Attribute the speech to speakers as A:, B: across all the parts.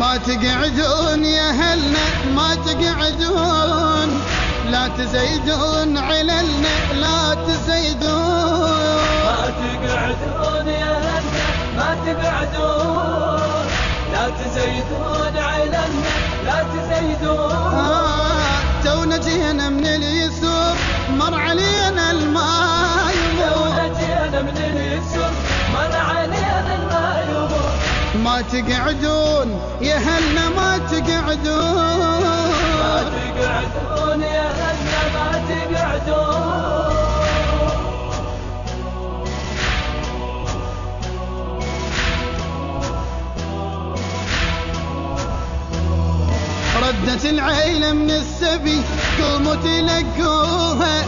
A: ما تقعدون يا هلنا ما تقعدون، لا تزيدون عللنا لا تزيدون.
B: ما تقعدون يا هلنا ما تقعدون، لا تزيدون عللنا لا تزيدون.
A: تونا جينا من اليسر مر علينا الماء يمر،
B: تونا جينا من اليسر مر علينا الماء يمر.
A: ما تقعدون يا هلنا ما تقعدون،
B: ما تقعدون يا هلنا ما تقعدون.
A: ردت العيلة من السبي قوموا تلقوها،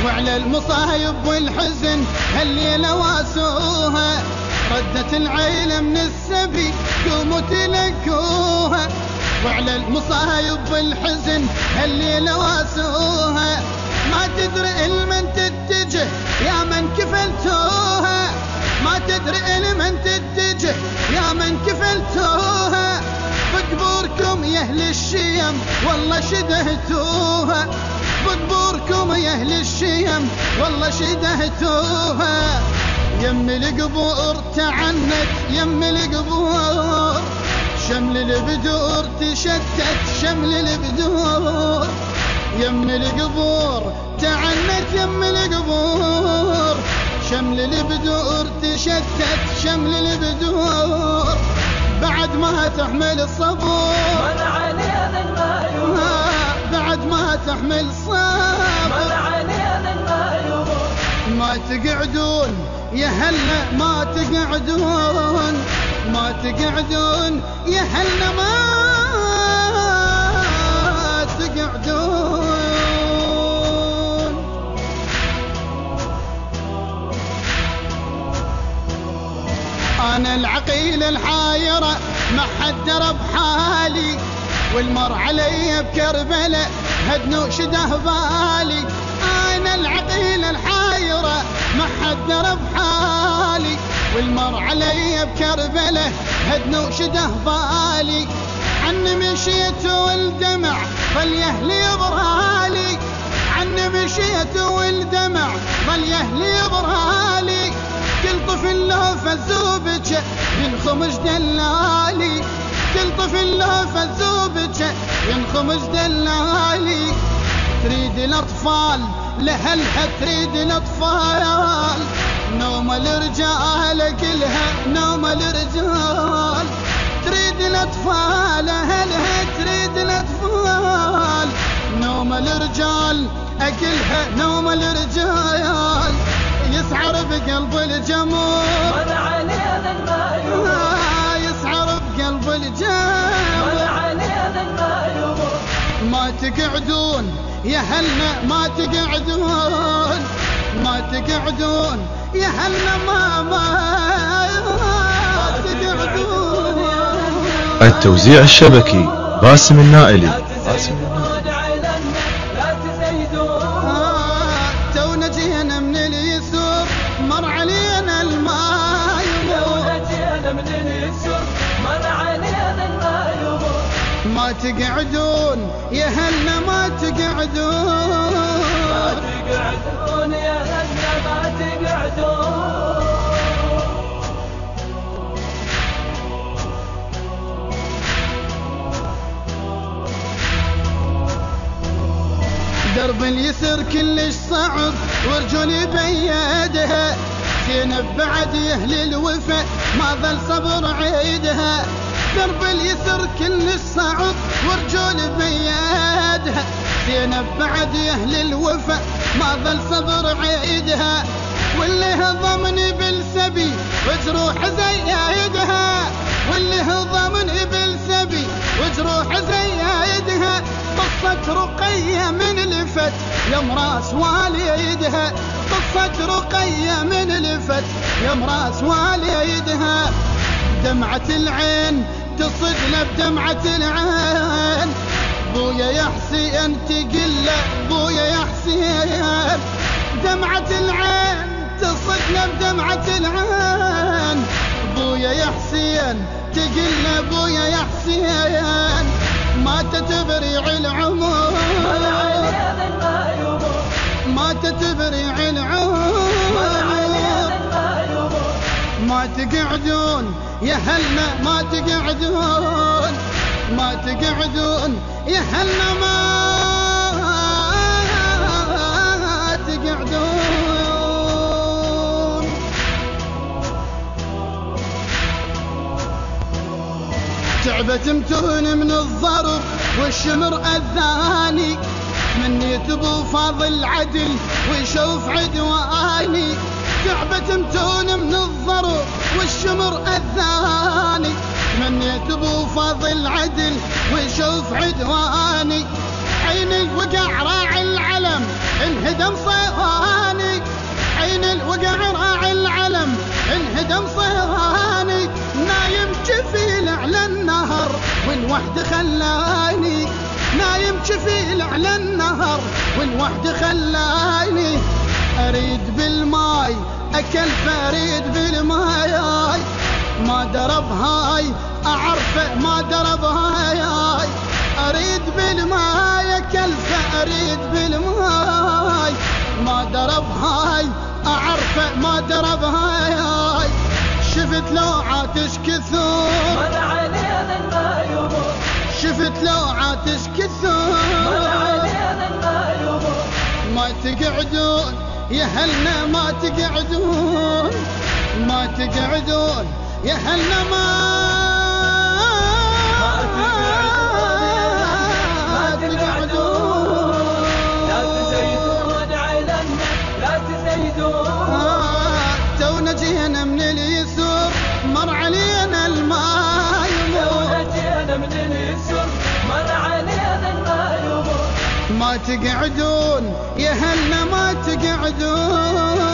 A: وعلى المصايب والحزن هالليلة واسوها. ردت العيلة من السبي قوموا تلقوها، وعلى المصايب والحزن هالليلة واسوها. ما تدري لمن تتجه يا من كفلتوها، ما تدري لمن تتجه يا من كفلتوها. بقبوركم يا اهل الشيم والله شدهتوها، بقبوركم يا اهل الشيم والله شدهتوها. يم القبور تعنت يم القبور، شمل البدور تشتت شمل البدور. يم القبور تعنت يم القبور، شمل البدور تشتت شمل البدور. بعد ما تحمل الصبر
B: من علينا الماء يمر،
A: بعد ما تحمل صبر
B: من علينا الماء يمر.
A: ما تقعدون يا هلنا ما تقعدون، ما تقعدون يا هلنا ما تقعدون. أنا العقيل الحايرة ما حد درب حالي، والمر علي بكربلاء هدنو شده بالي. أنا العقيل الحايرة ما حد درب حالي، والمر علي بكربلاء هدنو شده بالي. عني مشيت والدمع ظل يهلي برالي، عني مشيت والدمع ظل يهلي برالي. كل طفل له فزوبجه ينخمج دلالي، كل طفل له فزوبجه ينخمج دلالي. تريد الاطفال لهلها تريد الاطفال، نوم الرجال كلها نوم الرجال. تريد الاطفال اهلها تريد الاطفال، نوم الرجال اكلها نوم الرجال. يسعر بقلب الجمهور
B: من علينا الماء يمر،
A: يسعر بقلب الجمهور.
B: من علينا الماء يمر.
A: ما تقعدون يا هلنا ما تقعدون، ما تقعدون يا هلنا ما تقعدون.
C: التوزيع الشبكي باسم النائلي.
B: لا تزيدون عللنا لا تزيدون.
A: تونا جينا من اليسر مر علينا الماء يمر،
B: تونا جينا من اليسر مر علينا الماء يمر.
A: ما تقعدون يا هلنا ما تقعدون،
B: ما تقعدون يا هلنا ما تقعدون.
A: درب اليسر كلش صعب ورجولي بيدها، زينب بعد يهل الوفا ما ظل صبر عيدها. درب اليسر كلش صعب ورجولي بيدها، زينب بعد يهل الوفا ما ظل صبر عيدها. واللي هضمني بالسبي وجروح زيادها، واللي هضمني بالسبي وجروح زيادها. قصة رقية من لفت يم راس واليدها، قصة رقية من لفت يم راس واليدها. دمعة العين تصدنا بدمعة العين، بويا يا حسين تقله بويا يا حسين. دمعة العين تصدنا بدمعة العين، بويا يا حسين تقل ابويا يا حسين ما تتبريع العمر ما تتبريع العمر ما تقعدون يا هلنا ما تقعدون ما تقعدون يا هلنا ما تقعدون. تعبت متون من الضرب والشمر أذاني مني تبو فاضل عدل ويشوف عدواني. تعبت متون من الضرب والشمر أذاني مني تبو فاضل عدل ويشوف عدواني. عين الوقع راعي العلم انهدم صيغاني عين الوقع راعي العلم انهدم صيغاني. نايم جفيل على النهر والوحد خلاني نايم جفيل على النهر والوحد خلاني. اريد بالماي اكل فريد بالماي ما درب هاي اعرفه ما درب هاي. اريد بالماي اكل فريد بالماي ما درب هاي اعرفه ما درب هاي. شفت لوعاتش كثور
B: من علينا ما يمر
A: شفت لوعاتش كثور
B: من علينا ما يمر
A: ما تقعدون يا هلنا ما تقعدون ما تقعدون يا هلنا ما تقعدون.
B: لا تزيدون علنا لا تزيدون
A: تونا جينا من اليسر مر علينا الماء يمر
B: جينا من اليسر مر علينا الماء يمر
A: ما تقعدون يا هلنا ما تقعدون